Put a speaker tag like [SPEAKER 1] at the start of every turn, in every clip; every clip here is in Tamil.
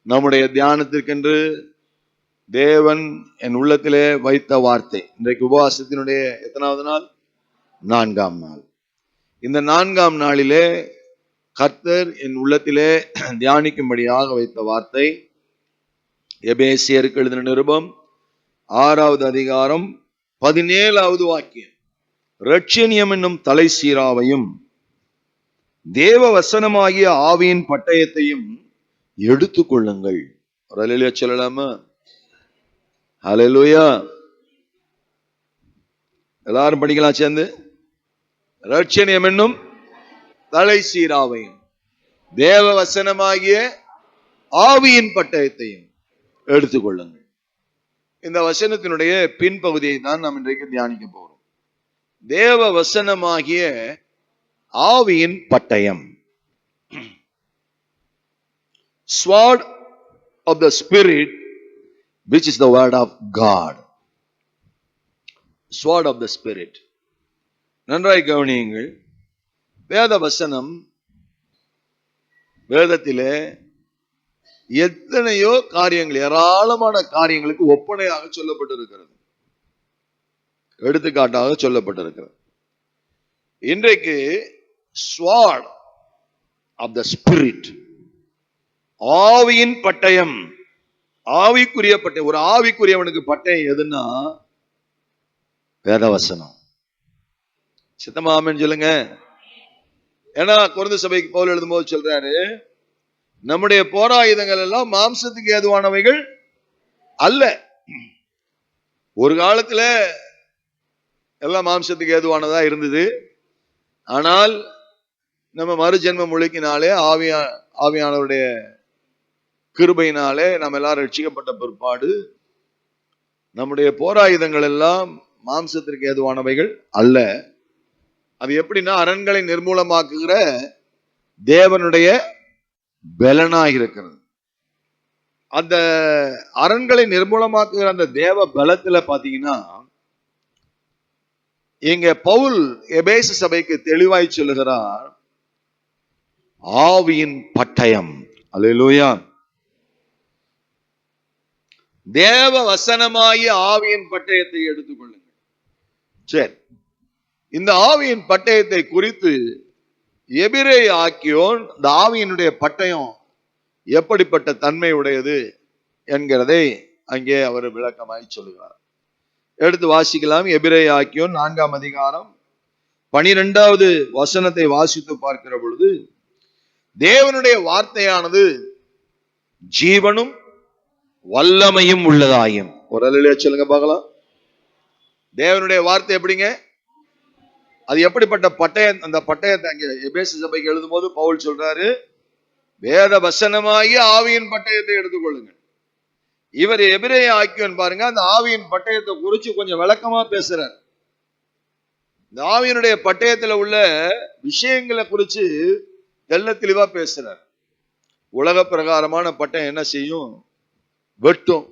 [SPEAKER 1] நம்முடைய தியானத்திற்கென்று தேவன் என் உள்ளத்திலே வைத்த வார்த்தை. இன்றைக்கு உபவாசத்தினுடைய எத்தனாவது நாள்? 4ஆம் நாள். இந்த 4ஆம் நாளிலே கர்த்தர் என் உள்ளத்திலே தியானிக்கும்படியாக வைத்த வார்த்தை எபேசியருக்கு எழுதின நிருபம் 6வது அதிகாரம் 17வது வாக்கியம். இரட்சணியம் என்னும் தலை சீராவையும் தேவ வசனமாகிய ஆவியின் பட்டயத்தையும் எடுத்துக் கொள்ளுங்கள். அல்லேலூயா சொல்லலாமா? அல்லேலூயா. எல்லாரும் படிக்கலாம் சேர்ந்து. இரட்சணியம் என்னும் தலை சீராவையும் தேவ வசனமாகிய ஆவியின் பட்டயத்தையும் எடுத்துக் கொள்ளுங்கள். இந்த வசனத்தினுடைய பின்பகுதியை தான் நாம் இன்றைக்கு தியானிக்க போறோம். தேவ வசனமாகிய ஆவியின் பட்டயம். Sword of the Spirit, which is the word of God. Sword of the Spirit. நன்றாய் கவனியுங்கள். வேத வசனம், வேதத்திலே எத்தனையோ காரியங்கள், ஏராளமான காரியங்களுக்கு ஒப்பனையாக சொல்லப்பட்டிருக்கிறது, எடுத்துக்காட்டாக சொல்லப்பட்டிருக்கிறது. இன்றைக்கு sword of the Spirit, ஆவியின் பட்டயம், ஆவிக்குரிய பட்டயம். ஒரு ஆவிக்குரியவனுக்கு பட்டயம் எதுன்னா வேதவசனம். சித்தமா ஆமென் சொல்லுங்க. ஏன்னா கொரிந்து சபைக்கு பவுல் எழுதும்போது சொல்றாரு, நம்முடைய போராயுதங்கள் எல்லாம் மாம்சத்துக்கு ஏதுவானவைகள் அல்ல. ஒரு காலத்துல எல்லாம் மாம்சத்துக்கு ஏதுவானதா இருந்தது. ஆனால் நம்ம மறுஜென்ம முழுக்கினாலே ஆவியானவருடைய கிருபையினாலே நம்ம எல்லாரும் ரட்சிக்கப்பட்ட பிற்பாடு நம்முடைய போராயுதங்கள் எல்லாம் மாம்சத்திற்கு ஏதுவானவைகள் அல்ல. அது எப்படின்னா அரண்களை நிர்மூலமாக்குகிற தேவனுடைய பலனாக இருக்கிறது. அந்த அரண்களை நிர்மூலமாக்குகிற அந்த தேவ பலத்துல பாத்தீங்கன்னா, இங்க பவுல் எபேசு சபைக்கு தெளிவாய் சொல்லுகிறார், ஆவியின் பட்டயம். அல்லேலூயா. தேவ வசனமாகிய ஆவியின் பட்டயத்தை எடுத்துக்கொள்ளுங்கள். சரி, இந்த ஆவியின் பட்டயத்தை குறித்து எபிரேய ஆக்கியோன் இந்த ஆவியினுடைய பட்டயம் எப்படிப்பட்ட தன்மை உடையது என்கிறதை அங்கே அவர் விளக்கமாய் சொல்லுகிறார். எடுத்து வாசிக்கலாம். எபிரேய ஆக்கியோன் 4ஆம் அதிகாரம் 12வது வசனத்தை வாசித்து பார்க்கிற பொழுது, தேவனுடைய வார்த்தையானது ஜீவனும் வல்லமையும் உள்ளதாயும். ஒரு அல்லேலூயா சொல்லுங்க பார்க்கலாம். தேவனுடைய வார்த்தை எப்படிங்க? அது எப்படிப்பட்ட பட்டயம்? அந்த பட்டயத்தை அங்கே எபேசு சபைக்கு எழுதும் போது பவுல் சொல்றாரு, வேத வசனமாகிய ஆவியின் பட்டயத்தை எடுத்துக்கொள்ளுங்க. இவர் எபிரேய ஆக்கியோன் பாருங்க, அந்த ஆவியின் பட்டயத்தை குறிச்சு கொஞ்சம் விளக்கமா பேசுறார். இந்த ஆவியினுடைய பட்டயத்துல உள்ள விஷயங்களை குறிச்சு தெள்ள தெளிவா பேசுறார். உலக பிரகாரமான பட்டயம் என்ன செய்யும்? வெட்டும்,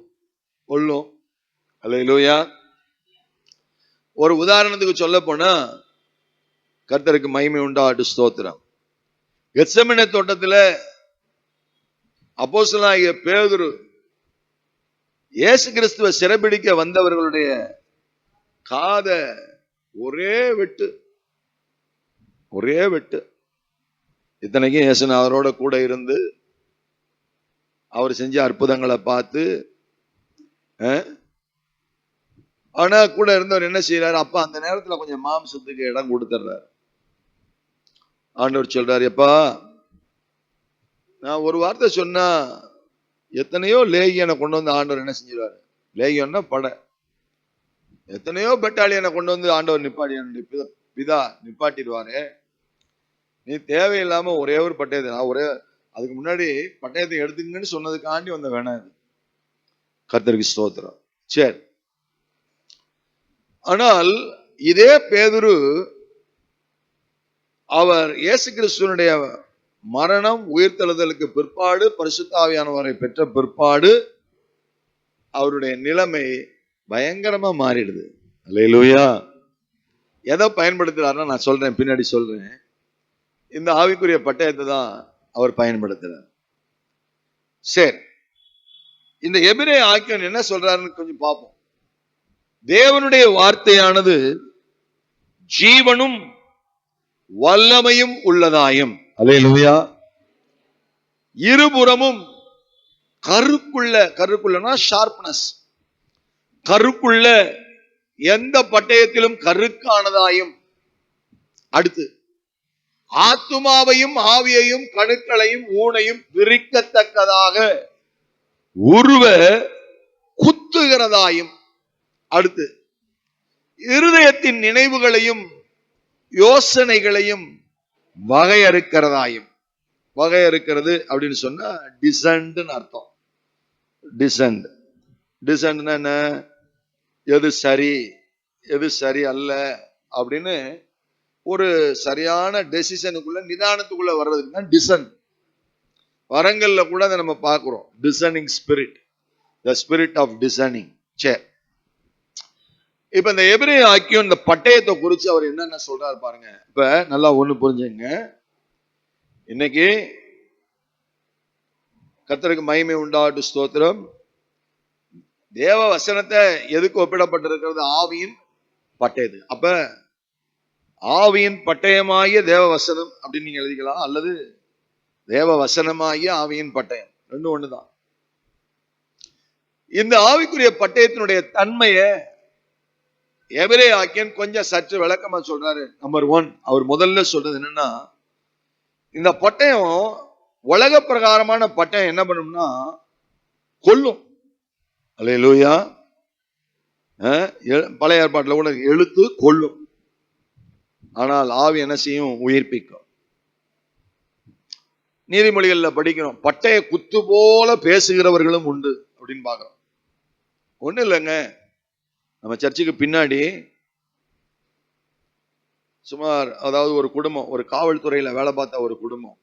[SPEAKER 1] கொல்லும். அல்லேலூயா. ஒரு உதாரணத்துக்கு சொல்ல போனா, கர்த்தருக்கு மகிமை உண்டாகட்டும், ஸ்தோத்திரம். கெத்செமனே தோட்டத்துல அப்போஸ்தலனாகிய பேதுரு இயேசு கிறிஸ்துவை சிறைபிடிக்க வந்தவர்களுடைய காத ஒரே வெட்டு, ஒரே வெட்டு. இத்தனைக்கும் இயேசுநாதரோட கூட இருந்து அவர் செஞ்ச அற்புதங்களை பார்த்து, ஆனா கூட இருந்தவர் என்ன செய்யறாரு? அப்ப அந்த நேரத்துல கொஞ்சம் மாம்சத்துக்கு இடம் கொடுத்துறாரு. ஆண்டவர் சொல்றாரு, எப்பா நான் ஒரு வார்த்தை சொன்னா எத்தனையோ லேகியனை கொண்டு வந்து ஆண்டவர் என்ன செஞ்சிருவாரு? லேகியன்னா படை. எத்தனையோ பெட்டாலியனை கொண்டு வந்து ஆண்டவர் பிதா நிப்பாட்டிடுவாரு. நீ தேவையில்லாம ஒரே ஒரு பட்டயத்தை, நான் ஒரே அதுக்கு முன்னாடி பட்டயத்தை எடுத்துங்கன்னு சொன்னதுக்காண்டி வந்த வேணாம் இது. கர்த்தருக்கு ஸ்தோத்திரம். சரி, ஆனால் இதே பேதுரு அவர் இயேசு கிறிஸ்துவனுடைய மரணம் உயிர்த்தெழுதலுக்கு பிற்பாடு, பரிசுத்த ஆவியானவரை பெற்ற பிற்பாடு அவருடைய நிலைமை பயங்கரமா மாறிடுது. அல்லேலூயா. எதை பயன்படுத்துறாருன்னா, நான் சொல்றேன், பின்னாடி சொல்றேன். இந்த ஆவிக்குரிய பட்டயத்தை தான் அவர் பயன்படுத்துறார். சரி, இந்த எபிரேய ஆக்கியோன் என்ன சொல்றாருன்னு கொஞ்சம் பார்ப்போம். தேவனுடைய வார்த்தையானது ஜீவனும் வல்லமையும் உள்ளதாயும், அல்லேலூயா, இருபுறமும் கருக்குள்ளனா ஷார்ப்னஸ், கருக்குள்ள எந்த பட்டயத்திலும் கருக்கானதாயும், அடுத்து ஆத்துமாவையும் ஆவியையும் கணுக்களையும் ஊனையும் பிரிக்கத்தக்கதாக உருவ குத்துகிறதாயும், அடுத்து இருதயத்தின் நினைவுகளையும் யோசனைகளையும் வகையறுக்கிறதாயும். வகையறுக்கிறது அப்படின்னு சொன்னா டிசன்ட் அர்த்தம். டிசன்ட் டிசன்ட்னா என்ன? எது சரி எது சரி அல்ல அப்படின்னு ஒரு சரியான டெசிஷனுக்குள்ள நிதானத்துக்குள்ள வர்றதுக்கு தான் டிசன். வரங்கள்ல கூட அதை நம்ம பார்க்கிறோம். Discerning spirit, the spirit of discerning. சரி, இப்ப இந்த எபிரேய ஆக்கியோன் இந்த பட்டயத்தை குறிச்சு அவர் என்னென்ன சொல்றாரு பாருங்க. இப்ப நல்லா ஒண்ணு புரிஞ்சுங்க. இன்னைக்கு கர்த்தருக்கு மகிமை உண்டாட்டு ஸ்தோத்திரம். தேவ வசனத்தை எதுக்கு ஒப்பிடப்பட்டிருக்கிறது? ஆவியின் பட்டயத்துக்கு. அப்ப ஆவியின் பட்டயமாகிய தேவ வசனம் அப்படின்னு நீங்க எழுதிக்கலாம், அல்லது தேவ வசனமாகிய ஆவியின் பட்டயம், ரெண்டும் ஒண்ணுதான். இந்த ஆவிக்குரிய பட்டயத்தினுடைய தன்மையை எபிரேய ஆக்கியன் கொஞ்சம் சற்று விளக்கமா சொல்றாரு. நம்பர் 1, அவர் முதல்ல சொல்றது என்னன்னா, இந்த பட்டயம் உலக பிரகாரமான பட்டயம் என்ன பண்ணும்னா கொல்லும். அல்லேலூயா. பழைய ஏற்பாட்டில் கூட எழுத்து கொல்லும், ஆனால் ஆவி என்ன செய்யும்? உயிர்ப்பிக்கும். நீதிமொழிகள்ல படிக்கிறோம், பட்டய குத்து போல பேசுகிறவர்களும் உண்டு அப்படின்னு பாக்குறோம். ஒண்ணு இல்லைங்க, நம்ம சர்ச்சுக்கு பின்னாடி சுமார், அதாவது ஒரு குடும்பம், ஒரு காவல்துறையில வேலை பார்த்த ஒரு குடும்பம்,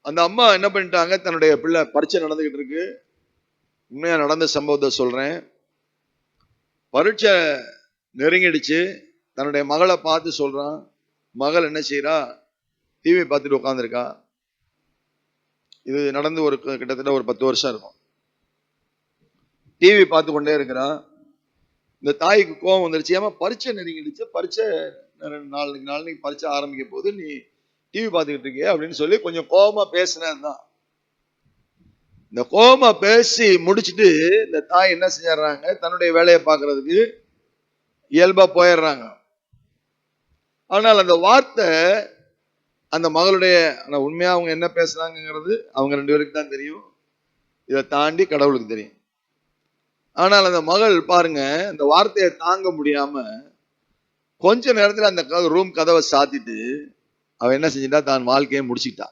[SPEAKER 1] அந்த அம்மா என்ன பண்ணிட்டாங்க, தன்னுடைய பிள்ளை பரீட்சை நடந்துகிட்டு இருக்கு, உண்மையா நடந்த சம்பவத்தை சொல்றேன். பரீட்சை நெருங்கிடுச்சு, தன்னுடைய மகளை பார்த்து சொல்றான். மகள் என்ன செய்யறா? டிவி பார்த்துட்டு உட்காந்துருக்கா. இது நடந்து ஒரு கிட்டத்தட்ட ஒரு 10 வருஷம் இருக்கும். டிவி பார்த்து கொண்டே இருக்கிறான். இந்த தாய்க்கு கோபம் வந்துருச்சு. ஏமா பரீட்சை நெருங்கிடுச்சு, பரீட்சை நாளைக்கு பரீட்சை ஆரம்பிக்க போது, நீ டிவி பார்த்துக்கிட்டு இருக்கிய அப்படின்னு சொல்லி கொஞ்சம் கோபமா பேசினதுதான். இந்த கோபமா பேசி முடிச்சுட்டு இந்த தாய் என்ன செஞ்சாங்க, தன்னுடைய வேலையை பார்க்கறதுக்கு இயல்பா போயிடுறாங்க. ஆனால் அந்த வார்த்தை அந்த மகளுடைய, உண்மையா அவங்க என்ன பேசுறாங்கிறது அவங்க 2 பேருக்கு தான் தெரியும், இதை தாண்டி கடவுளுக்கு தெரியும். ஆனால் அந்த மகள் பாருங்க, இந்த வார்த்தையை தாங்க முடியாம கொஞ்ச நேரத்தில் அந்த ரூம் கதவை சாத்திட்டு அவ என்ன செஞ்சிட்டா, தான் வாழ்க்கையை முடிச்சுட்டா,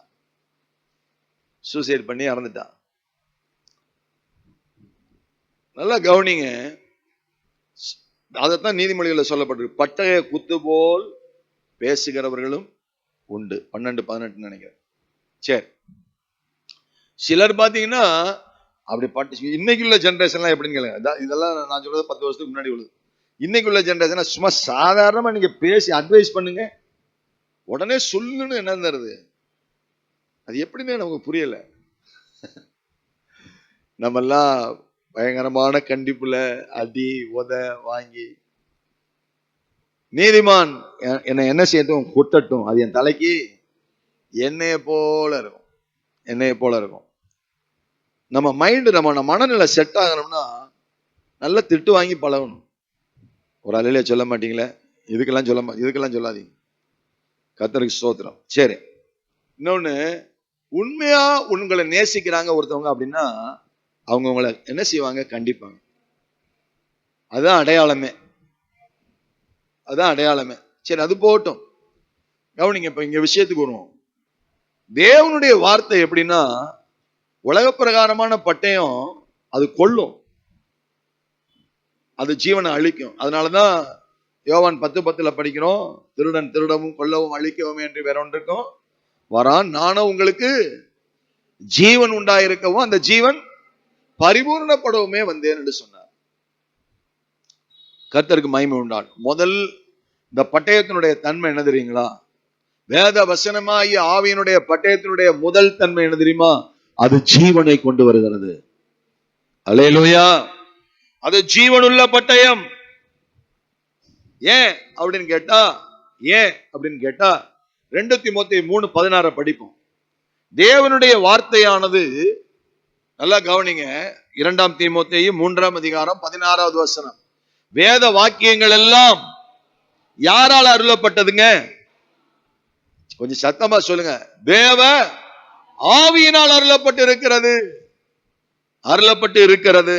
[SPEAKER 1] சூசைட் பண்ணி இறந்துட்டா. நல்லா கவனிங்க, அதைத்தான் நீதிமொழிகளில் சொல்லப்பட்டிருக்கு, பட்டய குத்து போல் பேசுகிறவர்களும் உண்டு. 12-18 நினைக்கிறேன். சரி, சிலர் பாத்தீங்கன்னா அப்படி பட்டு, இன்னைக்குள்ள ஜெனரேஷன்லாம் எப்படின்னு கேளுங்க. இதெல்லாம் நான் சொல்றது 10 வருஷத்துக்கு முன்னாடி உள்ளது. இன்னைக்குள்ள ஜெனரேஷன் சும்மா சாதாரணமா நீங்க பேசி அட்வைஸ் பண்ணுங்க, உடனே சொல்லுன்னு என்ன தருது, அது எப்படின்னு நமக்கு புரியல. நம்ம எல்லாம் பயங்கரமான கண்டிப்புல அடி உத வாங்கி, நீதிமான் என்ன செய்யட்டும், கொட்டட்டும், அது என் தலைக்கு எண்ணெயை போல இருக்கும், எண்ணெயை போல இருக்கும். நம்ம மைண்டு, நம்ம மனநிலை செட் ஆகணும்னா நல்லா திட்டு வாங்கி பழகணும். ஒரு அலையில சொல்ல மாட்டீங்களே, இதுக்கெல்லாம் சொல்லாதீங்க. கர்த்தருக்கு ஸ்தோத்திரம். சரி, இன்னொன்னு, உண்மையா உங்களை நேசிக்கிறாங்க ஒருத்தவங்க அப்படின்னா அவங்க உங்களை என்ன செய்வாங்க? கண்டிப்பாங்க. அதுதான் அடையாளமே, அதுதான் அடையாளமே. சரி, அது போகட்டும், கவனிங்க. இப்ப இங்க விஷயத்துக்கு வருவோம். தேவனுடைய வார்த்தை எப்படின்னா, உலக பிரகாரமான பட்டயம் அது கொல்லும், அது ஜீவனை அழிக்கும். அதனாலதான் யோவான் 10:10 படிக்கிறோம், திருடன் திருடவும் கொல்லவும் அழிக்கவும் என்று வேற ஒன்றுக்கும் வரான், நானும் உங்களுக்கு ஜீவன் உண்டாயிருக்கவும் அந்த ஜீவன் பரிபூர்ணப்படவுமே வந்தேன் என்று சொன்னார். கர்த்தருக்கு மகிமை உண்டாகும். முதல் இந்த பட்டயத்தினுடைய தன்மை என்ன தெரியுங்களா? வேத வசனமாகிய ஆவியினுடைய பட்டயத்தினுடைய முதல் தன்மை என்ன தெரியுமா? அது ஜீவனை கொண்டு வருகிறது. அல்லேலூயா. அது ஜீவனுள்ள பட்டயம். ஏன் அப்படின்னு கேட்டா 2 தீமோத்தேயு 3:16 படிப்போம். தேவனுடைய வார்த்தையானது, நல்லா கவனிங்க, 2 தீமோத்தேயு 3:16 வசனம். வேத வாக்கியங்கள் எல்லாம் யாரால் அருளப்பட்டதுங்க? கொஞ்சம் சத்தமா சொல்லுங்க. தேவ ஆவியினால் அருளப்பட்டு இருக்கிறது.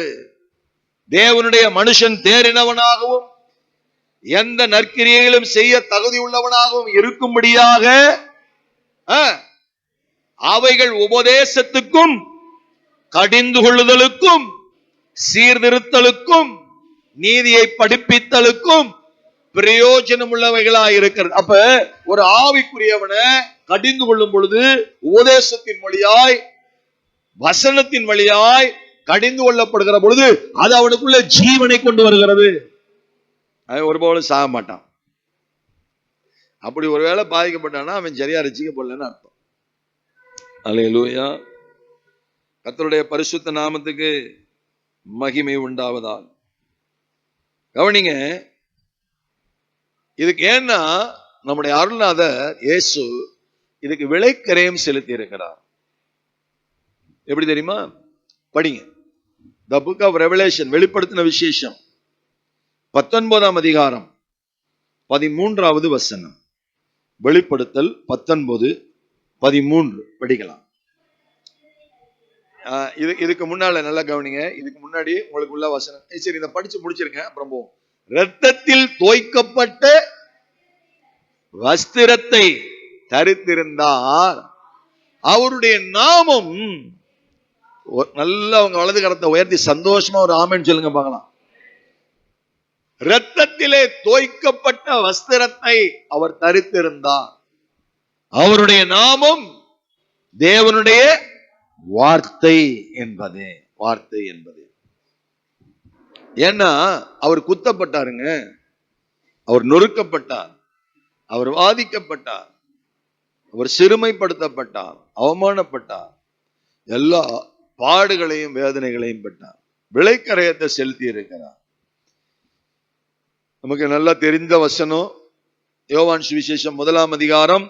[SPEAKER 1] தேவனுடைய மனுஷன் தேறினவனாகவும் எந்த நற்கிரியைகளும் செய்ய தகுதி உள்ளவனாகவும் இருக்கும்படியாக அவைகள் உபதேசத்துக்கும் கடிந்து கொள்ளுதலுக்கும் சீர்திருத்தலுக்கும் நீதியை படிப்பித்தலுக்கும் பிரயோஜனம் உள்ளவைகளாய் இருக்கிறது. அப்ப ஒரு ஆவிக்குரியவனை கடிந்து கொள்ளும் பொழுது உபதேசத்தின் வழியாய், வசனத்தின் வழியாய் கடிந்து கொள்ளப்படுகிற பொழுது அது அவனுக்குள்ள ஜீவனை கொண்டு வருகிறது. அவன் ஒருபோதும் சாக மாட்டான். அப்படி ஒருவேளை பாதிக்கப்பட்டானா அவன் சரியா ரட்சிக்கப்படலன்னு அர்த்தம். அல்லேலூயா. கர்த்தருடைய பரிசுத்த நாமத்துக்கு மகிமை உண்டாவதால். கவனிங்க, இதுக்கு ஏன்னா நம்முடைய அருள்நாதர் இயேசு இதுக்கு விலைக்கரையும் செலுத்தி இருக்கிறார். எப்படி தெரியுமா? படிங்க. The book of Revelation, வெளிப்படுத்தின விசேஷம் 19ஆம் அதிகாரம் 13வது வசனம். வெளிப்படுத்தல் 19:13 படிக்கலாம். இதுக்கு முன்னால நல்லா கவனிங்க. இதுக்கு முன்னாடி உங்களுக்கு உள்ள வசனம். சரி, இதை படிச்சு முடிச்சிருக்கேன், அப்புறம் போவோம். இரத்தத்தில் தோய்க்கப்பட்ட வஸ்திரத்தை தரித்திருந்தார். அவருடைய நாமம், நல்லா அவங்க வலது கரத்தை உயர்த்தி சந்தோஷமா ஒரு ஆமென் சொல்லுங்க பார்க்கலாம். இரத்தத்திலே தோய்க்கப்பட்ட வஸ்திரத்தை அவர் தரித்திருந்தார். அவருடைய நாமம் தேவனுடைய வார்த்தை என்பது. ஏன்னா அவர் குத்தப்பட்டாருங்க, அவர் நொறுக்கப்பட்டார், அவர் வாதிக்கப்பட்டார், அவர் சிறுமைப்படுத்தப்பட்டார், அவமானப்பட்டார், எல்லா பாடுகளையும் வேதனைகளையும் பெற்றார், விலைக்கரையத்தை செலுத்தி இருக்கிறார். நமக்கு நல்லா தெரிந்த வசனம் யோவான் சுவிசேஷம் 1ஆம் அதிகாரம்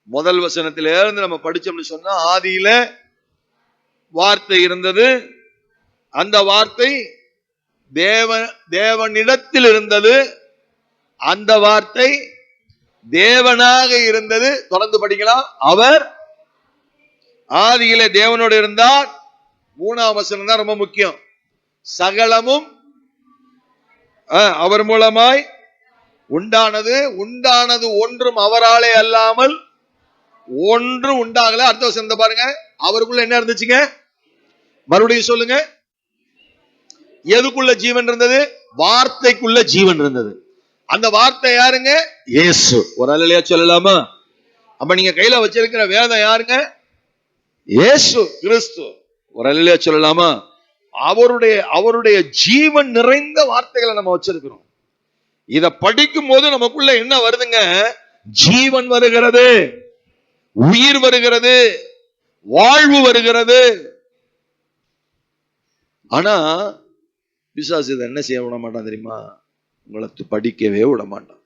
[SPEAKER 1] 1 வசனத்திலிருந்து நம்ம படிச்சோம்னு சொன்னா, ஆதியில வார்த்தை இருந்தது, அந்த வார்த்தை தேவனிடத்தில் இருந்தது, அந்த வார்த்தை தேவனாக இருந்தது. தொடர்ந்து படிக்கலாம். அவர் ஆதியிலே தேவனோடு இருந்தார். 3ஆம் வசனம் தான் ரொம்ப முக்கியம். சகலமும் அவர் மூலமாய் உண்டானது ஒன்றும் அவராலே அல்லாமல் ஒன்றும் உண்டாகல. அடுத்த வசனத்தை பாருங்க. அவருக்குள்ள என்ன இருந்துச்சுங்க? மறுபடியும் சொல்லுங்க. எதுக்குள்ள ஜீவன் இருந்தது? வார்த்தைக்குள்ள ஜீவன் இருந்தது. அந்த வார்த்தை யாருங்க? இயேசு. ஒரு அல்லேலூயா சொல்லலாமா? அப்ப நீங்க கையில வச்சிருக்கிற வேதம் யாருங்க? இயேசு கிறிஸ்து. ஒரு அல்லேலூயா சொல்லலாமா? அவருடைய ஜீவன் நிறைந்த வார்த்தைகளை நம்ம வச்சிருக்கிறோம். இத படிக்கும் போது நமக்குள்ள என்ன வருதுங்க? ஜீவன் வருகிறது, உயிர் வருகிறது, வாழ்வு வருகிறது. ஆனா பிசாசு இதை என்ன செய்ய விட மாட்டான் தெரியுமா? உங்களை படிக்கவே விட மாட்டான்.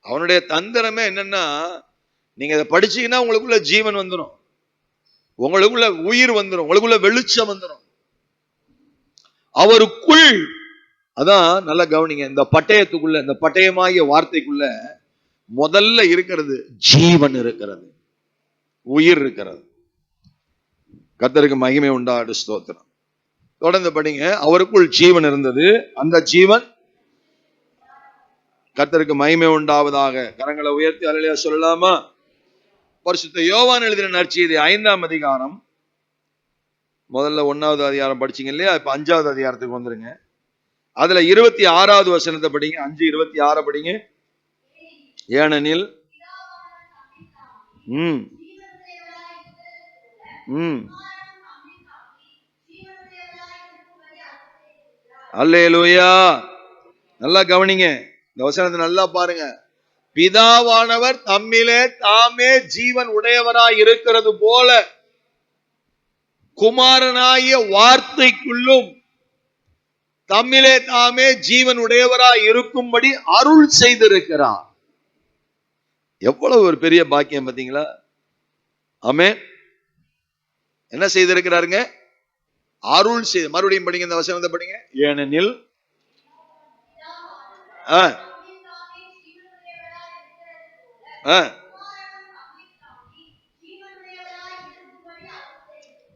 [SPEAKER 1] அவனுடைய தந்திரமே என்னன்னா, நீங்க இதை படிச்சீங்கன்னா உங்களுக்குள்ள ஜீவன் வந்துடும், உங்களுக்குள்ள உயிர் வந்துடும், உங்களுக்குள்ள வெளிச்சம் வந்துடும். அவருக்குள், அதான் நல்லா கவனிங்க, இந்த பட்டயத்துக்குள்ள, இந்த பட்டயமாகிய வார்த்தைக்குள்ள முதல்ல இருக்கிறது ஜீவன் இருக்கிறது, உயிர் இருக்கிறது. கர்த்தருக்கு மகிமை உண்டாடு, ஸ்தோத்திரம். தொடர்ந்து படிங்க. அவருக்குள் ஜீவன் இருந்தது, அந்த ஜீவன், கர்த்தருக்கு மகிமை உண்டாவதாக. கரங்களை உயர்த்தி அல்லேலூயா சொல்லலாமா? பரிசுத்த யோவான் எழுதின நற்செய்தி 5ஆம் அதிகாரம், முதல்ல 1வது அதிகாரம் படிச்சீங்க இல்லையா? இப்ப 5வது அதிகாரத்துக்கு வந்துருங்க. அதுல 26வது வசனத்தை படிங்க. 5:26 படிங்க. ஏனெனில் அல்லேலூயா. நல்லா கவனிங்க, இந்த வசனத்தை நல்லா பாருங்க. பிதாவானவர் தம்மிலே தாமே ஜீவன் உடையவராய் இருக்கிறது போல குமாரனாகிய வார்த்தைக்குள்ளும் தம்மிலே தாமே ஜீவன் உடையவராய் இருக்கும்படி அருள் செய்திருக்கிறார். எவ்வளவு ஒரு பெரிய பாக்கியம் பார்த்தீங்களா? ஆமென். என்ன செய்திருக்கிறாருங்க? அருள் செய்து. மறுபடியும் படிங்க, இந்த வசனத்தை படிங்க. ஏனெனில்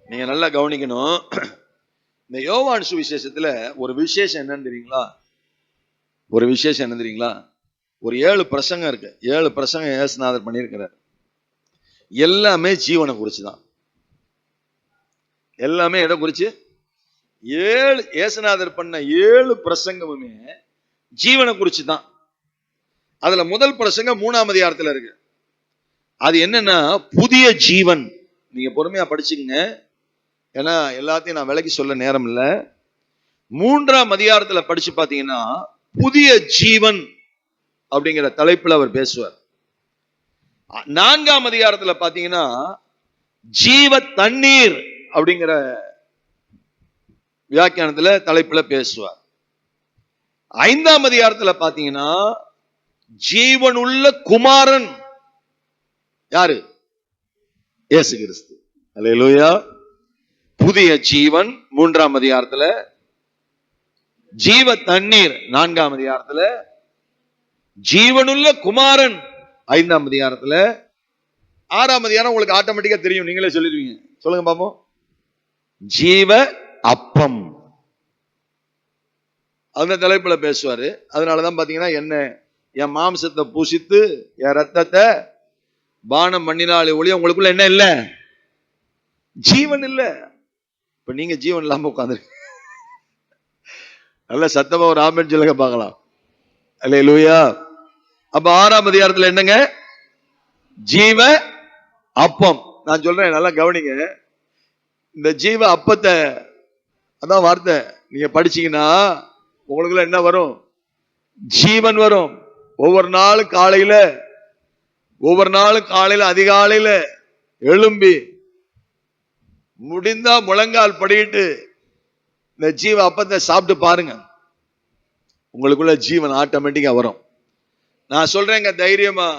[SPEAKER 1] நீங்க நல்லா கவனிக்கணும். இந்த யோவான் சுவிசேஷத்துல ஒரு விசேஷம் என்னன்னு தெரியுங்களா? ஒரு விசேஷம் என்ன தெரியுங்களா? ஒரு 7 பிரசங்கம் இருக்கு. 7 பிரசங்கம் இயேசுநாதர் பண்ணியிருக்கிறார். எல்லாமே ஜீவனை குறிச்சுதான். எல்லாமே எதை குறிச்சு? 7 இயேசுநாதர் பண்ண 7 பிரசங்கமுமே ஜீவனை குறிச்சு தான். அதுல முதல் பிரசங்கம் 3ஆம் அதிகாரத்துல இருக்கு. அது என்னன்னா புதிய ஜீவன். நீங்க பொறுமையா படிச்சுக்கங்க, ஏன்னா எல்லாத்தையும் நான் விளக்கி சொல்ல நேரம் இல்லை. 3ஆம் அதிகாரத்துல படிச்சு பாத்தீங்கன்னா புதிய ஜீவன் அப்படிங்கிற தலைப்புல அவர் பேசுவார். 4ஆம் அதிகாரத்துல பாத்தீங்கன்னா ஜீவ தண்ணீர் அப்படிங்கிற வியாக்கியானத்துல தலைப்புல பேசுவார். 5ஆம் அதிகாரத்துல பாத்தீங்கன்னா ஜீவனுள்ள குமாரன் யாரு? இயேசு கிறிஸ்து. அல்லேலூயா. புதிய ஜீவன் 3ஆம் அதிகாரத்துல, ஜீவ தண்ணீர் 4ஆம் அதிகாரத்துல, ஜீவனுள்ள குமாரன் 5ஆம் அதிகாரத்துல, 6ஆம் அதிகாரம் உங்களுக்கு ஆட்டோமேட்டிக்கா தெரியும், நீங்களே சொல்லிடுவீங்க. சொல்லுங்க பாப்போம். ஜீவ அப்பம் அந்த தலைப்புல பேசுவாரு. அதனாலதான் பாத்தீங்கன்னா என்ன, என் மாம்சத்தை பூசித்து என் ரத்தத்தை பானம் பண்ணினாலே ஒழிய உங்களுக்குள்ள என்ன இல்ல? ஜீவன் இல்ல. இப்ப நீங்க ஜீவன் இல்லாம உட்கார்ந்து நல்ல சத்தமா ஒரு ஆமென் சொல்லுங்க பார்க்கலாம். அல்லேலூயா. அப்ப 6ஆம் அதிகாரத்துல என்னங்க? ஜீவ அப்பம். நான் சொல்றேன், நல்லா கவனிங்க. இந்த ஜீவ அப்பத்தை, அதான் வார்த்தை, நீங்க படிச்சீங்கன்னா உங்களுக்குள்ள என்ன வரும்? ஜீவன் வரும். ஒவ்வொரு நாளும் காலையில அதிகாலையில எழும்பி முடிந்தா முழங்கால் படிட்டு இந்த ஜீவ அப்பத்தை சாப்பிட்டு பாருங்க, உங்களுக்குள்ள ஜீவன் ஆட்டோமேட்டிக்கா வரும். நான் சொல்றேங்க தைரியமா,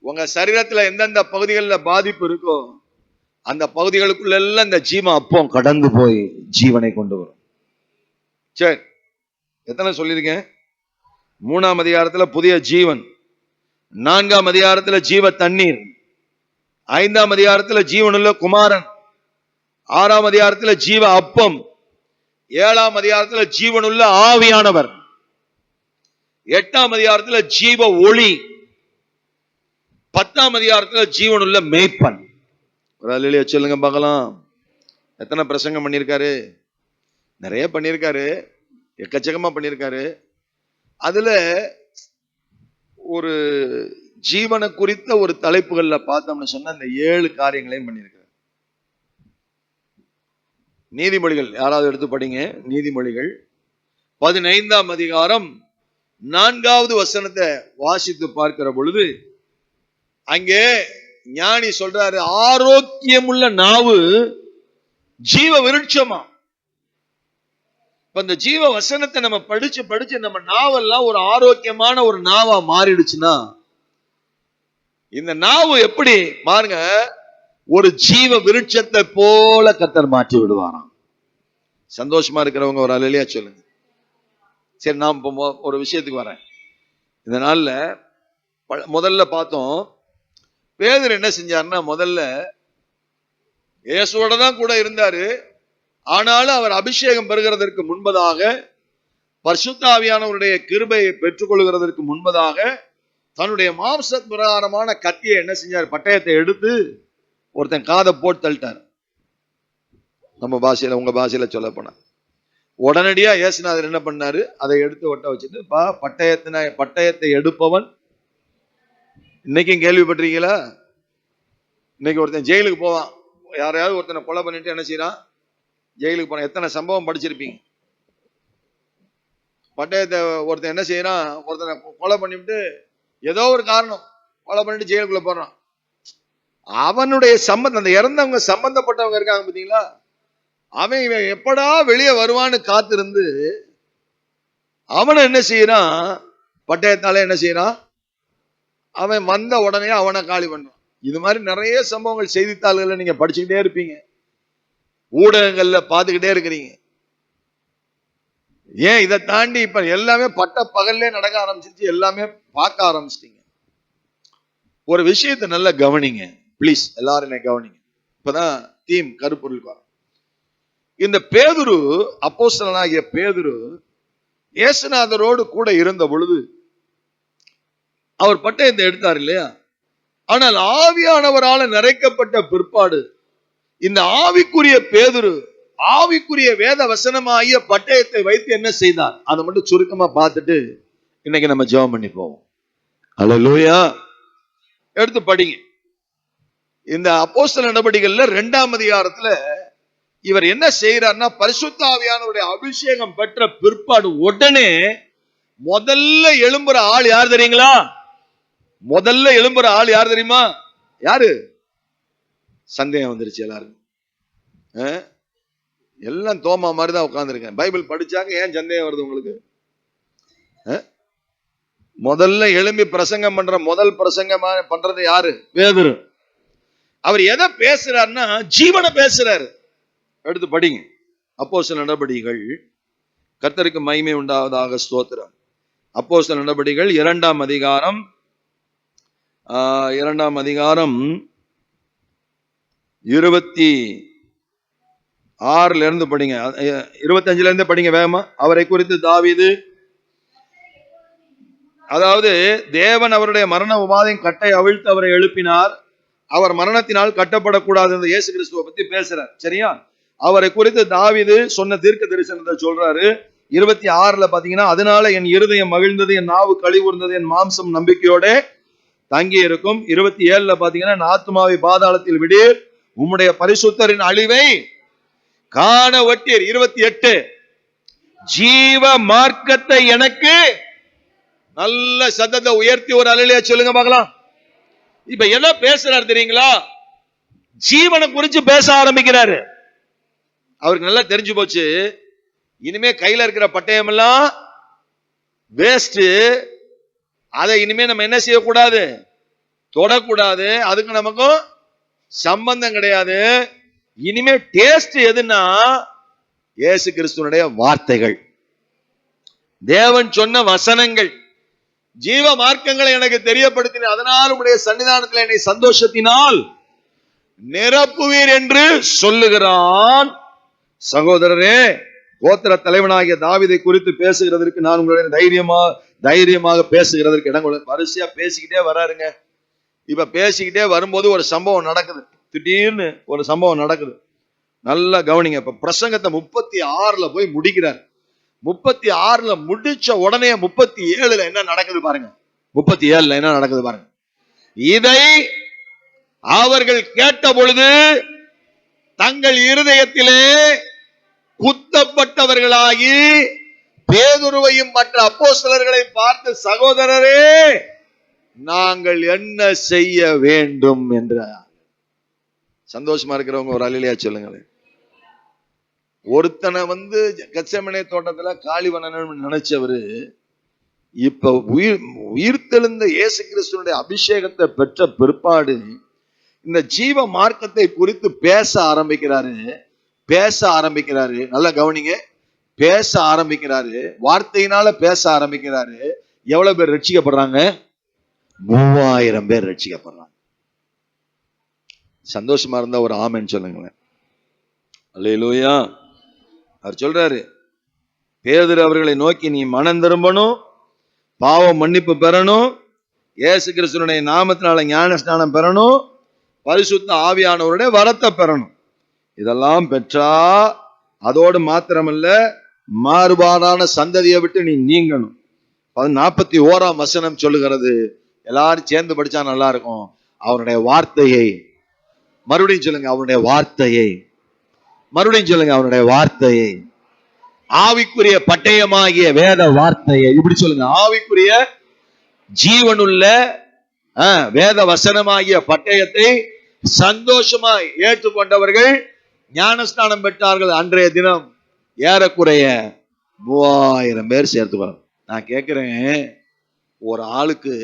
[SPEAKER 1] உங்க சரீரத்துல எந்தெந்த பகுதிகளில் பாதிப்பு இருக்கோ அந்த பகுதிகளுக்குள்ள எல்லாம் இந்த ஜீவ அப்பம் கடந்து போய் ஜீவனை கொண்டு வரும். சரி, எத்தனை சொல்லியிருக்கேன்? 3ஆம் அதிகாரத்துல புதிய ஜீவன், 4ஆம் அதிகாரத்துல ஜீவ தண்ணீர், 5ஆம் அதிகாரத்துல ஜீவனுள்ள குமாரன், 6ஆம் அதிகாரத்துல ஜீவ அப்பம், 7ஆம் அதிகாரத்துல ஜீவனுள்ள ஆவியானவர், 8ஆம் அதிகாரத்துல ஜீவ ஒளி, 10ஆம் அதிகாரத்துல ஜீவனுள்ள மேய்ப்பன். சொல்லுங்க பார்க்கலாம். எத்தனை பிரசங்கம் பண்ணியிருக்காரு? நிறைய பண்ணியிருக்காரு, எக்கச்சக்கமா பண்ணியிருக்காரு. அதுல ஒரு ஜீவனை குறித்த ஒரு தலைப்புகள்ல பார்த்தோம்னு சொன்னா இந்த 7 காரியங்களையும் பண்ணியிருக்காரு. நீதிமொழிகள் யாராவது எடுத்து படிங்க. நீதிமொழிகள் 15ஆம் அதிகாரம் 4வது வசனத்தை வாசித்து பார்க்கிற பொழுது அங்கே ஞானி சொல்றாரு, ஆரோக்கியமுள்ள நாவு ஜீவ விருட்சமா. இந்த ஜீவ வசனத்தை நம்ம படிச்சு நம்ம நாவெல்லாம் ஒரு ஆரோக்கியமான ஒரு நாவா மாறிடுச்சுன்னா, இந்த நாவு எப்படி பாருங்க, ஒரு ஜீவ விருட்சத்தை போல கர்த்தர் மாற்றி விடுவாராம். சந்தோஷமா இருக்கிறவங்க ஒரு அல்லேலூயா சொல்லுங்க. சரி, நான் இப்போ ஒரு விஷயத்துக்கு வரேன். இந்த நாள்ல முதல்ல பார்த்தோம், பேதுரு என்ன செஞ்சாருன்னா, முதல்ல இயேசுவோட தான் கூட இருந்தாரு. ஆனாலும் அவர் அபிஷேகம் பெறுகிறதற்கு முன்பதாக, பரிசுத்த ஆவியானவருடைய கிருபையை பெற்றுக் கொள்கிறதற்கு முன்பதாக தன்னுடைய மாம்ச பிரகாரமான கத்தியை என்ன செஞ்சார்? பட்டயத்தை எடுத்து ஒருத்தன் காதை போட்டு தள்ளிட்டார். நம்ம பாஷையில, உங்க பாஷையில சொல்ல போனா, உடனடியா இயேசுநாதர் என்ன பண்ணாரு? அதை எடுத்து ஒட்ட வச்சுட்டு, பட்டயத்தை எடுப்பவன், இன்னைக்கும் கேள்விப்பட்டிருக்கீங்களா? இன்னைக்கு ஒருத்தன் ஜெயிலுக்கு போவான், யாரையாவது ஒருத்தனை கொலை பண்ணிட்டு என்ன செய்யறான்? ஜெயிலுக்கு போன. எத்தனை சம்பவம் படிச்சிருப்பீங்க? பட்டயத்தை ஒருத்தன் என்ன செய்யறான்? ஒருத்தனை கொலை பண்ணிவிட்டு ஏதோ ஒரு காரணம் கொலை பண்ணிட்டு ஜெயிலுக்குள்ள போறான். அவனுடைய சம்பந்தம், அந்த இறந்தவங்க சம்பந்தப்பட்டவங்க இருக்காங்க பாத்தீங்களா, அவன் இவன் எப்படா வெளியே வருவான்னு காத்திருந்து அவனை என்ன செய்யறான், பட்டயத்தால என்ன செய்யறான், அவன் வந்த உடனே அவனை காலி பண்றான். இது மாதிரி நிறைய சம்பவங்கள் செய்தித்தாள்கள்ல நீங்க படிச்சுக்கிட்டே இருப்பீங்க, ஊடகங்கள்ல பாத்துக்கிட்டே இருக்கிறீங்க. ஏன் இதை தாண்டி இப்ப எல்லாமே பட்ட பகல்லே நடக்க ஆரம்பிச்சிருச்சு, எல்லாமே பார்க்க ஆரம்பிச்சிட்டீங்க. ஒரு விஷயத்தை நல்லா கவனிங்க பிளீஸ், எல்லாரும் என்ன கவனிங்க. இப்பதான் தீம் கருப்பொருள் வரும். இந்த பேதுரு, அப்போஸ்தலனாகிய பேதுரு இயேசுநாதரோடு கூட இருந்த பொழுது அவர் பட்டயத்தை எடுத்தார் இல்லையா, ஆனால் ஆவியானவரால் நிறைக்கப்பட்ட பிற்பாடு இந்த ஆவிக்குரிய பேதுரு ஆவிக்குரிய வேத வசனமாகிய பட்டயத்தை வைத்து என்ன செய்தார், அதை மட்டும் சுருக்கமா பார்த்துட்டு இன்னைக்கு நம்ம ஜெபம் பண்ணி போவோம். அல்லேலூயா. எடுத்து படிங்க. இந்த அப்போஸ்தல நடவடிக்கைகள்ல 2ஆம் அதிகாரத்துல இவர் என்ன செய்யறாருன்னா, பரிசுத்த ஆவியானவருடைய அபிஷேகம் பெற்ற பிற்பாடு உடனே முதல்ல எழும்புற ஆள் யார் தெரியுங்களா? முதல்ல எழும்புற ஆள் யார் தெரியுமா? யாரு? சந்தேகம் வந்துருச்சு எல்லாருக்கும். எல்லாம் தோமா மாதிரிதான் உட்கார்ந்துருக்கேன். பைபிள் படிச்சாங்க, ஏன் சந்தேகம் வருது உங்களுக்கு? முதல்ல எழும்பி பிரசங்கம் பண்ற முதல் பிரசங்கமா பண்றது யாரு? பேதுரு. அவர் எதை பேசுறாருன்னா ஜீவனை பேசுறாரு. எடுத்து படிங்க. அப்போஸ்தல நடபடிகள், கர்த்தருக்கு மகிமை உண்டாவதாக, ஸ்தோத்திரம். அப்போஸ்தல நடபடிகள் 2ஆம் அதிகாரம் 26 இருந்து படிங்க, 25 இருந்து படிங்க வேகமா. அவரை குறித்து தாவீது, அதாவது தேவன் அவருடைய மரண உபாதையின் கட்டை அவிழ்த்து அவரை எழுப்பினார், அவர் மரணத்தினால் கட்டப்படக்கூடாது, இயேசு கிறிஸ்துவை பத்தி பேசுறார். சரியா? அவரை குறித்து தாவீது சொன்ன தீர்க்க தரிசனத்தை சொல்றாரு. 26 பாத்தீங்கன்னா, அதனால என் இருதயம் மகிழ்ந்தது, என் நாவு கழிவுர்ந்தது, என் மாம்சம் நம்பிக்கையோட தங்கி இருக்கும். 27 பாத்தீங்கன்னா, என் ஆத்துமாவை பாதாளத்தில் விடீர், உம்முடைய பரிசுத்தரின் அழிவை காண வட்டீர். 28 ஜீவ மார்க்கத்தை எனக்கு, நல்ல சத்தத்தை உயர்த்தி ஒரு அல்லேலூயா சொல்லுங்க பார்க்கலாம். இப்ப என்ன பேசுறாரு தெரியுங்களா? ஜீவனை குறித்து பேச ஆரம்பிக்கிறாரு. அவருக்கு நல்லா தெரிஞ்சு போச்சு, இனிமே கையில இருக்கிற பட்டயம் எல்லாம் வேஸ்ட், அதை இனிமே நம்ம என்ன செய்யக்கூடாது, தொடக்கூடாது, அதுக்கு நமக்கும் சம்பந்தம் கிடையாது. இனிமே டேஸ்ட் எதுன்னா இயேசு கிறிஸ்துவனுடைய வார்த்தைகள், தேவன் சொன்ன வசனங்கள், ஜீவ மார்க்கங்களை எனக்கு தெரியப்படுத்தின, அதனால் உடைய சன்னிதானத்தில் என்னை சந்தோஷத்தினால் நிரப்புவீர் என்று சொல்லுகிறான். சகோதரரே, கோத்திர தலைவனாகிய தாவீதை குறித்து பேசுகிறதற்கு நான் உங்களுடைய தைரியமாக பேசுகிறதற்கு இடம் கொடு. வரிசையா பேசிக்கிட்டே வராருங்க. இப்ப பேசிக்கிட்டே வரும்போது ஒரு சம்பவம் நடக்குது, திடீர்னு ஒரு சம்பவம் நடக்குது. நல்லா கவனிங்க. இப்ப பிரசங்கத்தை 36 போய் முடிக்கிறார். 36 முடிச்ச உடனே 37 என்ன நடக்குது பாருங்க. 37 என்ன நடக்குது பாருங்க. இதை அவர்கள் கேட்ட பொழுது தங்கள் இருதயத்திலே குத்தப்பட்டவர்களாகி பேதுருவையும் மற்ற அப்போஸ்தலர்களை பார்த்து, சகோதரரே நாங்கள் என்ன செய்ய வேண்டும் என்றார். சந்தோஷமா இருக்கிறவங்க ஒரு அல்லேலூயா சொல்லுங்களேன். ஒருத்தனை கெத்செமனே தோட்டத்துல காலி பண்ணணும்னு நினைச்சவரு இப்ப உயிர்த்தெழுந்த இயேசு கிறிஸ்துவினுடைய அபிஷேகத்தை பெற்ற பிற்பாடு இந்த ஜீவ மார்க்கத்தை குறித்து பேச ஆரம்பிக்கிறாரு. நல்லா கவனிங்க. பேச ஆரம்பிக்கிறாரு, வார்த்தையினால பேச ஆரம்பிக்கிறாரு. எவ்வளவு பேர் ரட்சிக்கப்படுறாங்க? 3000 பேர் ரட்சிக்கப்படுறாங்க. சந்தோஷமா இருந்தா ஒரு ஆமென் சொல்லுங்களேன். அல்லேலூயா. அவர் சொல்றாரு, பேதுரு அவர்களை நோக்கி, நீ மனம் திரும்பணும், பாவ மன்னிப்பு பெறணும், இயேசு கிறிஸ்துவினுடைய நாமத்தினால ஞான ஸ்நானம் பெறணும், பரிசுத்த ஆவியானவருடைய வரத்தை பெறணும். இதெல்லாம் பெற்றா அதோடு மாத்திரமல்ல, மாறுபாடான சந்ததியை விட்டு நீ நீங்கணும். 41ஆம் வசனம் சொல்லுகிறது, எல்லாரும் சேர்ந்து படிச்சா நல்லா இருக்கும். அவருடைய வார்த்தையை, மறுபடியும் சொல்லுங்க, அவருடைய வார்த்தையை, மறுபடியும் சொல்லுங்க, அவருடைய வார்த்தையை, ஆவிக்குரிய பட்டயமாகிய வேத வார்த்தையை. இப்படி சொல்லுங்க, ஆவிக்குரிய ஜீவனுள்ள வேத வசனமாகிய பட்டயத்தை சந்தோஷமாய் ஏற்றுக்கொண்டவர்கள் ஞானஸ்நானம் பெற்றார்கள். அன்றைய தினம் ஏறக்குறைய 3000 பேர் சேர்த்துக்கணும். நான் கேட்கிறேன், ஒரு ஆளுக்கு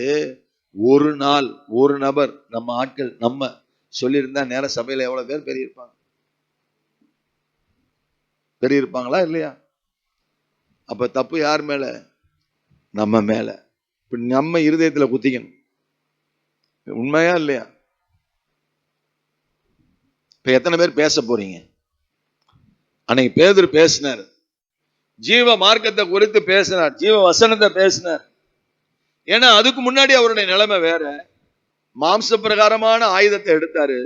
[SPEAKER 1] ஒரு நாள் ஒரு நபர் நம்ம ஆட்கள் நம்ம சொல்லியிருந்தா நேர சபையில எவ்வளவு பேர் பெரிய இருப்பாங்களா இல்லையா? அப்ப தப்பு யார் மேல? நம்ம மேல. நம்ம இருதயத்துல குத்திக்கணும். உண்மையா இல்லையா? இப்ப எத்தனை பேர் பேச போறீங்க? அன்னைக்கு பேதுரு பேசினார், ஜீவ மார்க்கத்தை குறித்து பேசினார், ஜீவ வசனத்தை பேசினார். ஏன்னா அதுக்கு முன்னாடி அவருடைய நிலைமை வேற. மாம்ச பிரகாரமான ஆயுதத்தை எடுத்தாரு,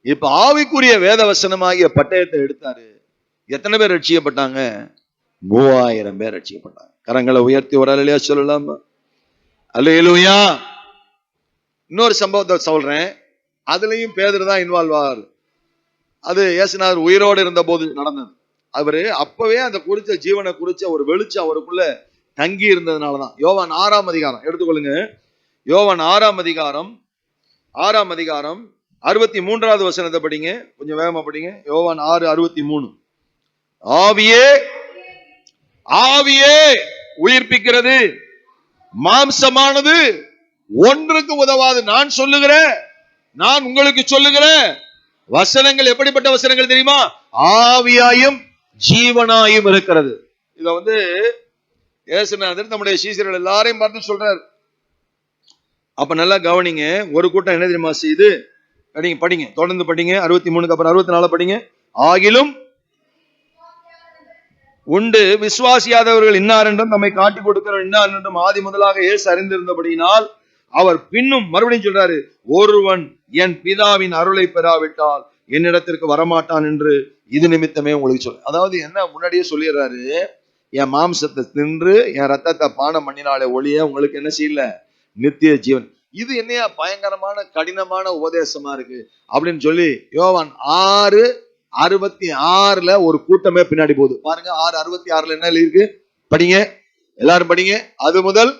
[SPEAKER 1] இப்ப ஆவிக்குரிய வேத வசனமாகிய பட்டயத்தை எடுத்தாரு. எத்தனை பேர் ரட்சிக்கப்பட்டாங்க? 3000 பேர் ரட்சிக்கப்பட்டாங்க. கரங்களை உயர்த்தி ஒரு அல்லேலூயா சொல்லலாம். அல்லேலூயா. இன்னொரு சம்பவத்தை சொல்றேன், அதுலயும் பேதுரு தான் இன்வால்வ் ஆவார். அது இயேசுநாதர் உயிரோடு இருந்த போது நடந்தது. அவரு அப்பவே அந்த குறிச்ச ஜீவனை குறிச்ச ஒரு வெளிச்சம் அவருக்குள்ள தங்கி இருந்ததுனாலதான். யோவான் 6ஆம் அதிகாரம் எடுத்துக்கொள்ளுங்க. யோவான் 6ஆம் அதிகாரம் 63வது வசனத்தை படிங்க, கொஞ்சம் வேகமா படிங்க. யோவான் 6:63. ஆவியே ஆவியே உயிர்ப்பிக்கிறது, மாம்சமானது ஒன்றுக்கு உதவாது. நான் உங்களுக்கு சொல்லுகிறேன் வசனங்கள் எப்படிப்பட்ட வசனங்கள் தெரியுமா? ஆவியாயும் ஜீவனாயும் இருக்கிறது. இத இயேசுநாதர் நம்முடைய சீசர்கள் எல்லாரையும் பார்த்து சொல்றாரு. அப்ப நல்லா கவனிங்க. ஒரு கூட்டம் என்ன தெரியுமா செய்து? படிங்க, தொடர்ந்து படிங்க. 63க்கு அப்புறம் 64 படிங்க. ஆகிலும் உண்டு விசுவாசியாதவர்கள் இன்னார் என்றும் நம்மை காட்டி கொடுக்கிற இன்னார் என்றும் ஆதி முதலாக இயேசு அறிந்திருந்தபடியினால் அவர் பின்னும் மறுபடியும் சொல்றாரு, ஒருவன் என் பிதாவின் அருளை பெறாவிட்டால் என்னிடத்திற்கு வரமாட்டான் என்று இது நிமித்தமே உங்களுக்கு சொல்ல. அதாவது என்ன முன்னாடியே சொல்லிடுறாரு, என் மாம்சத்தை தின்று என் ரத்தத்தை பானம் பண்ணினாலே ஒளிய உங்களுக்கு என்ன செய்யல? நித்திய ஜீவன். இது என்னையா பயங்கரமான கடினமான உபதேசமா இருக்கு அப்படின்னு சொல்லி யோவான் 6:66 ஒரு கூட்டமே பின்னாடி போகுது பாருங்க. 6:66 என்ன இருக்கு? படிங்க, எல்லாரும் படிங்க. அது முதல்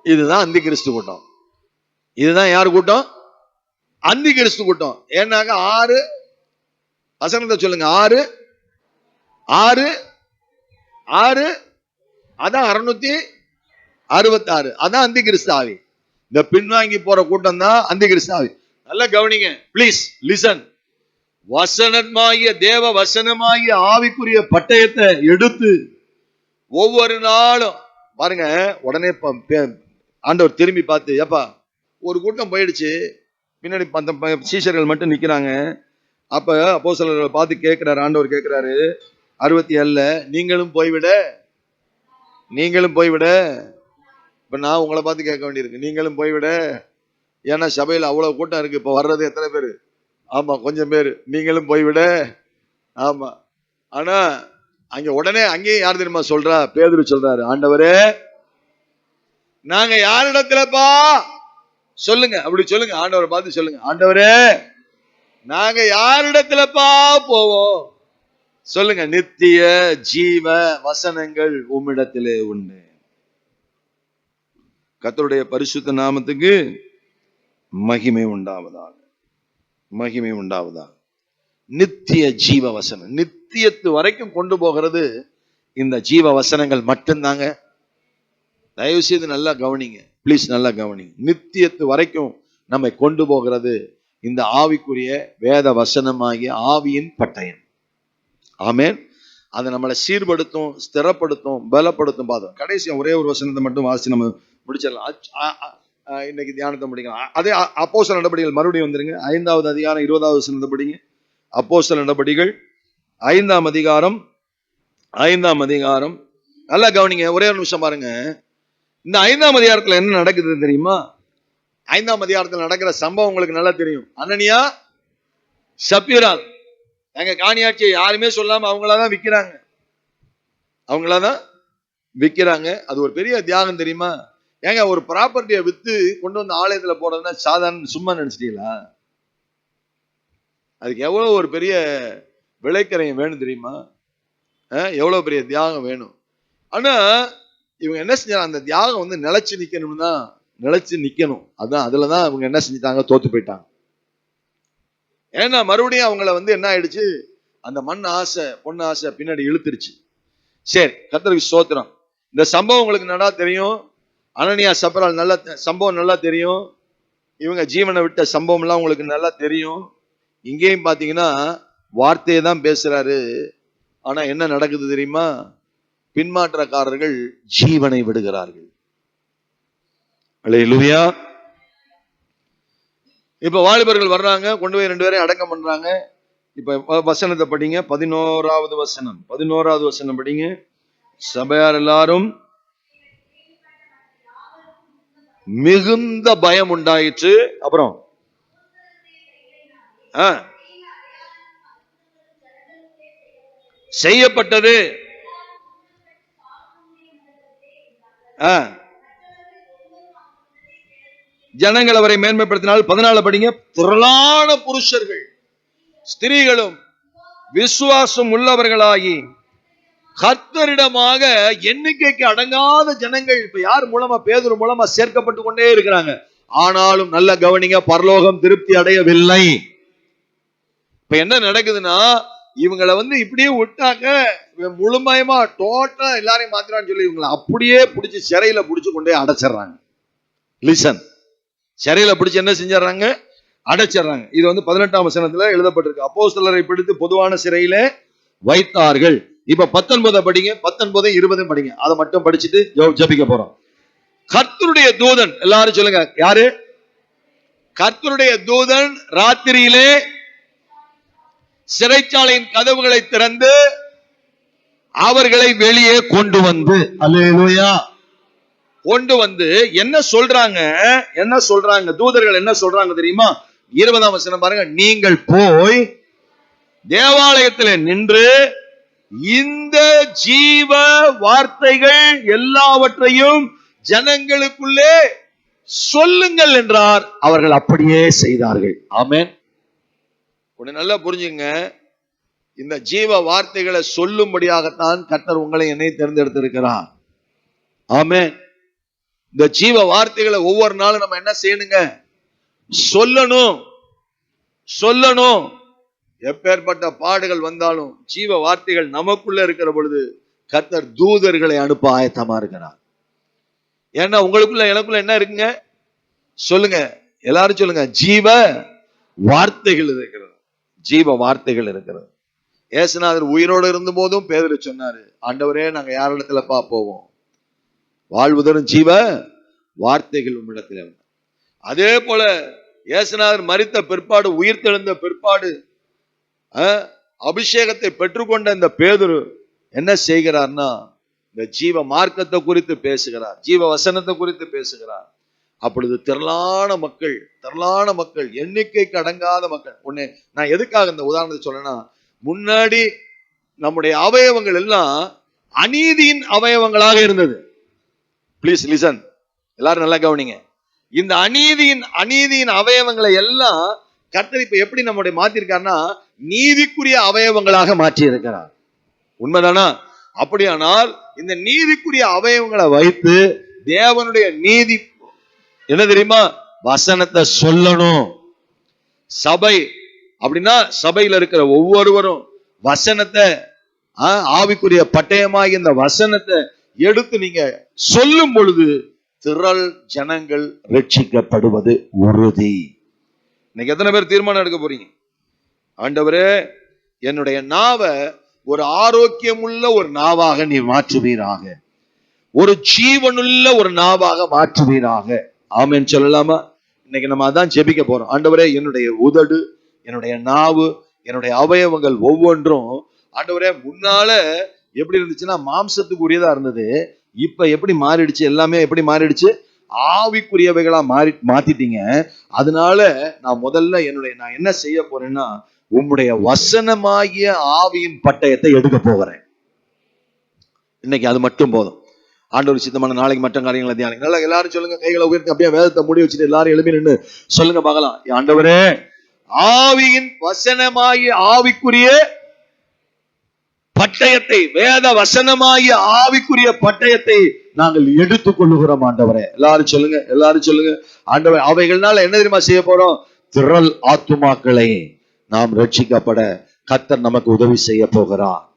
[SPEAKER 1] இதுதான் அந்தி கிறிஸ்து கூட்டம். இதுதான் யாரு கூட்டம்? அந்தி கிறிஸ்து கூட்டம். ஏன்னாக்க 6 வசனத்தை சொல்லுங்க. 6 அதான் 666. அதான் அந்தி கிறிஸ்து ஆவி. இந்த பின்வாங்கி போற கூட்டம் தான் அந்தி கிறிஸ்து ஆவி. நல்லா கவனிங்க, பிளீஸ் லிசன். வசனமாகிய தேவ வசனமாகிய ஆவிக்குரிய பட்டயத்தை எடுத்து ஒவ்வொரு நாளும் பாருங்க. உடனே ஆண்டவர் திரும்பி பார்த்து, ஏப்பா ஒரு கூட்டம் போயிடுச்சு, பின்னாடி சீஷர்கள் மட்டும் நிக்கிறாங்க. அப்ப அப்போஸ்தலர்களை பார்த்து கேட்கிறாரு, ஆண்டவர் கேட்கிறாரு 67ல, நீங்களும் போய்விட. இப்ப நான் உங்களை பார்த்து கேட்க வேண்டியிருக்கு, நீங்களும் போய்விட. ஏன்னா சபையில அவ்வளவு கூட்டம் இருக்கு. இப்ப வர்றது எத்தனை பேரு? ஆமா, கொஞ்சம் பேரு. நீங்களும் போய்விட. ஆமா. ஆனா அங்க உடனே அங்கேயும் யார் தெரியுமா சொல்றா? பேதுரு சொல்றாரு, ஆண்டவரே நாங்க யாரிடத்துலப்பா சொல்லுங்க, அப்படி சொல்லுங்க. ஆண்டவரை பார்த்து சொல்லுங்க, ஆண்டவரே நாங்க யாரிடத்துலப்பா போவோம் சொல்லுங்க. நித்திய ஜீவ வசனங்கள் உம்மிடத்திலே உண்டு. கர்த்தருடைய பரிசுத்த நாமத்துக்கு மகிமை உண்டாவதாக. நித்திய ஜீவ வசனம், நித்தியத்து வரைக்கும் கொண்டு போகிறது இந்த ஜீவ வசனங்கள் மட்டும்தாங்க. தயவு செய்து நல்லா கவனிங்க, பிளீஸ் நல்லா கவனிங்க. நித்தியத்து வரைக்கும் நம்மை கொண்டு போகிறது இந்த ஆவிக்குரிய வேத வசனமாகிய ஆவியின் பட்டயம். ஆமென். அதை நம்மளை சீர்படுத்தும், ஸ்திரப்படுத்தும், பலப்படுத்தும். பார்த்தோம். கடைசியா ஒரே ஒரு வசனத்தை மட்டும் வாசி நம்ம முடிச்சிடலாம். இன்னைக்கு தியானத்தை முடிக்கலாம். அதே அப்போஸ்தலர் நடபடிகள் மறுபடியும் வந்துருங்க. 5வது அதிகாரம் 20வது வசனத்தை படிங்க. அப்போஸ்தலர் நடபடிகள் 5ஆம் அதிகாரம் நல்லா கவனிங்க. ஒரே ஒரு நிமிஷம் பாருங்க. இந்த 5ஆம் அதிகாரத்துல என்ன நடக்குது தெரியுமா? 5ஆம் அதிகாரத்தில் நடக்கிற சம்பவம் உங்களுக்கு நல்லா தெரியும். அனனியா சப்பீரால் எங்க காணியாட்சியை யாருமே சொல்லாம அவங்களாதான் விக்கிறாங்க. அது ஒரு பெரிய தியாகம் தெரியுமா? ஏங்க, ஒரு ப்ராப்பர்ட்டியை வித்து கொண்டு வந்து ஆலயத்துல போடுறதுன்னா சாதாரண சும்மா நினைச்சிட்டீங்களா? அதுக்கு எவ்வளவு ஒரு பெரிய விளைக்கரையும் வேணும் தெரியுமா? எவ்வளவு பெரிய தியாகம் வேணும். ஆனா இவங்க என்ன செஞ்சாங்க, அந்த தியாகம் வந்து நிலைச்சு நிக்கணும்னா நிலைச்சு நிக்கணும். அதான் அதுலதான் அவங்க என்ன செஞ்சிட்டாங்க, தோத்து போயிட்டாங்க. ஏன்னா மறுபடியும் அவங்கள வந்து என்ன ஆயிடுச்சு, அந்த மண் ஆசை பொண்ணு ஆசை பின்னாடி இழுத்துருச்சு. சரி, கர்த்தருக்கு ஸ்தோத்திரம். இந்த சம்பவம் உங்களுக்கு நல்லா தெரியும். அனனியா சப்பரால் நல்லா சம்பவம் நல்லா தெரியும். இவங்க ஜீவனை விட்ட சம்பவம் எல்லாம் உங்களுக்கு நல்லா தெரியும். இங்கேயும் பாத்தீங்கன்னா வார்த்தையை தான் பேசுறாரு. ஆனா என்ன நடக்குது தெரியுமா, பின்மாற்றக்காரர்கள் ஜீவனை விடுகிறார்கள். அல்லேலூயா. இப்ப வாலிபர்கள் வர்றாங்க, கொண்டு போய் 2 பேரையும் அடக்கம் பண்றாங்க. இப்ப வசனத்தை படிங்க, 11வது வசனம். 11வது வசனம் படிங்க. சபையார் எல்லாரும் மிகுந்த பயம் உண்டாயிற்று. அப்புறம் செய்யப்பட்டது. ஜனங்கள் அவரை மேன்மைப்படுத்தினால். 14 படிங்க. திரளான புருஷர்கள் ஸ்திரீகளும் விசுவாசம் உள்ளவர்களாகி கர்த்தரிடமாக எண்ணிக்கைக்கு அடங்காத ஜனங்கள் இப்ப யார் மூலமா, பேதுரு மூலமா சேர்க்கப்பட்டு கொண்டே இருக்கிறாங்க. ஆனாலும் நல்ல கவனிங்க, பரலோகம் திருப்தி அடையவில்லை. இப்ப என்ன நடக்குதுன்னா, இவங்களை வந்து இப்படியே விட்டாக்க முழுமையமா டோட்டலா எல்லாரையும் மாத்திரான்னு சொல்லி இவங்களை அப்படியே பிடிச்சி சிறையில பிடிச்சு கொண்டே அடைச்சிடறாங்க. லிசன், சிறையில பிடிச்சு என்ன செஞ்சிடறாங்க, அடைச்சிடறாங்க. இது வந்து 18ஆம் வசனத்துல எழுதப்பட்டிருக்கு. அப்போஸ்தலரை பிடித்து பொதுவான சிறையில வைத்தார்கள். இப்ப 19 படிங்க, 19 20 படிங்க. அதை மட்டும் படிச்சுட்டு ஜெபிக்க போறோம். கர்த்தருடைய தூதன், எல்லாரும் சொல்லுங்க யாரு? கர்த்தருடைய தூதன் ராத்திரியிலே சிறைச்சாலையின் கதவுகளை திறந்து அவர்களை வெளியே கொண்டு வந்து, அல்லேலூயா, கொண்டு வந்து என்ன சொல்றாங்க, என்ன சொல்றாங்க தூதர்கள், என்ன சொல்றாங்க தெரியுமா? 20ஆம் வசனம் பாருங்க. நீங்கள் போய் தேவாலயத்தில் நின்று இந்த ஜீவ வார்த்தைகள் எல்லாவற்றையும் ஜனங்களுக்குள்ளே சொல்லுங்கள் என்றார். அவர்கள் அப்படியே செய்தார்கள். ஆமென். கொஞ்சம் நல்லா புரிஞ்சுங்க, இந்த ஜீவ வார்த்தைகளை சொல்லும்படியாகத்தான் கர்த்தர் உங்களை என்னை தேர்ந்தெடுத்திருக்கிறார். ஆமென். இந்த ஜீவ வார்த்தைகளை ஒவ்வொரு நாளும் நம்ம என்ன செய்யணுங்க, சொல்லணும். சொல்லணும். எப்பேற்பட்ட பாடுகள் வந்தாலும் ஜீவ வார்த்தைகள் நமக்குள்ள இருக்கிற பொழுது கர்த்தர் தூதர்களை அனுப்ப ஆயத்தமா இருக்கிறார். ஏன்னா உங்களுக்குள்ள எனக்குள்ள என்ன இருக்குங்க, சொல்லுங்க எல்லாரும் சொல்லுங்க, ஜீவ வார்த்தைகள் இருக்கிறது. ஜீவ வார்த்தைகள் இருக்கிறது. இயேசுநாதர் உயிரோடு இருந்த போதும் பேதுரு சொன்னாரு, ஆண்டவரே நாங்க யார் இடத்துல போவோம், வாழ்வு தரும் ஜீவ வார்த்தைகள் உம்மிடத்தில். அதே போல இயேசுநாதர் மரித்த பிற்பாடு, உயிர் தெழுந்த பிற்பாடு, அபிஷேகத்தை பெற்றுக்கொண்ட இந்த பேதுரு என்ன செய்கிறார்னா, இந்த ஜீவ மார்க்கத்தை குறித்து பேசுகிறார், ஜீவ வசனத்தை குறித்து பேசுகிறார். அப்பொழுது திரளான மக்கள், எண்ணிக்கைக்கு அடங்காத மக்கள். ஒண்ணு நான் எதுக்காக இந்த உதாரணத்தை சொல்றேன்னா, முன்னாடி நம்முடைய அவயவங்கள் எல்லாம் அநீதியின் அவயவங்களாக இருந்தது. பிளீஸ் லிசன், எல்லாரும் நல்லா கவனிங்க. இந்த அநீதியின் அவயவங்களை எல்லாம் கர்த்தர் இப்ப எப்படி நம்முடைய மாத்திருக்காருன்னா, நீதிக்குரிய அவயவங்களாக மாற்றி இருக்கிறார். உண்மைதானா? அப்படியானால் இந்த நீதிக்குரிய அவயவங்களை வைத்து தேவனுடைய நீதி என்ன தெரியுமா, வசனத்தை சொல்லணும். சபை அப்படின்னா சபையில் இருக்கிற ஒவ்வொருவரும் வசனத்தை, ஆவிக்குரிய பட்டயமாகி இந்த வசனத்தை எடுத்து நீங்க சொல்லும் பொழுது திரள் ஜனங்கள் ரட்சிக்கப்படுவது உறுதி. இன்னைக்கு எத்தனை பேர் தீர்மானம் எடுக்க போறீங்க, ஆண்டவரே என்னுடைய நாவை ஒரு ஆரோக்கியமுள்ள ஒரு நாவாக நீ மாற்றுவீராக, ஒரு ஜீவனுள்ள ஒரு நாவாக மாற்றுவீராக. ஆமென் சொல்லலாமா? இன்னைக்கு நம்ம அதான் ஜெபிக்க போறோம். ஆண்டவரே என்னுடைய உதடு, என்னுடைய நாவு, என்னுடைய அவயவங்கள் ஒவ்வொன்றும் ஆண்டவரே முன்னால எப்படி இருந்துச்சுன்னா மாம்சத்துக்கு உரியதா இருந்தது. இப்ப எப்படி மாறிடுச்சு, எல்லாமே எப்படி மாறிடுச்சு, ஆவிக்குரியவைகளா மாத்திட்டீங்க. அதனால நான் முதல்ல நான் என்ன செய்ய போறேன்னா, உம்முடைய வசனமாகிய ஆவியின் பட்டயத்தை எடுக்க போகிறேன். இன்னைக்கு அது மட்டும் போதும். ஆண்டவர் சித்தமான நாளைக்கு மற்ற காரியங்களை தியானிங்க. நல்லா எல்லாரும் சொல்லுங்க, கைகளை உயர்த்தி அப்படியே வேதத்தை மூடி வச்சுட்டு எல்லாரும் எழுப்பி நின்று சொல்லுங்க பார்க்கலாம். ஆண்டவரே ஆவியின் வசனமாகிய ஆவிக்குரிய பட்டயத்தை, வேத வசனமாகிய ஆவிக்குரிய பட்டயத்தை நாங்கள் எடுத்துக் கொள்ளுகிறோம் ஆண்டவரே. எல்லாரும் சொல்லுங்க, எல்லாரும் சொல்லுங்க. ஆண்டவரே, அவைகள்னால என்ன தெரியுமா செய்ய போறோம்? திரள் ஆத்துமாக்களை நாம் ரட்சிக்கப்பட கர்த்தர் நமக்கு உதவி செய்ய போகிறார்.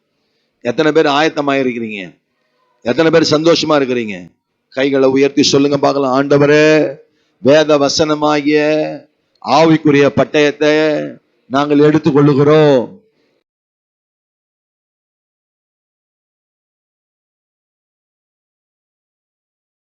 [SPEAKER 1] எத்தனை பேர் ஆயத்தமாயிருக்கிறீங்க? எத்தனை பேர் சந்தோஷமா இருக்கிறீங்க? கைகளை உயர்த்தி சொல்லுங்க பார்க்கலாம். ஆண்டவரே, வேத வசனமாகிய ஆவிக்குரிய பட்டயத்தை நாங்கள் எடுத்துக் கொள்ளுகிறோம்.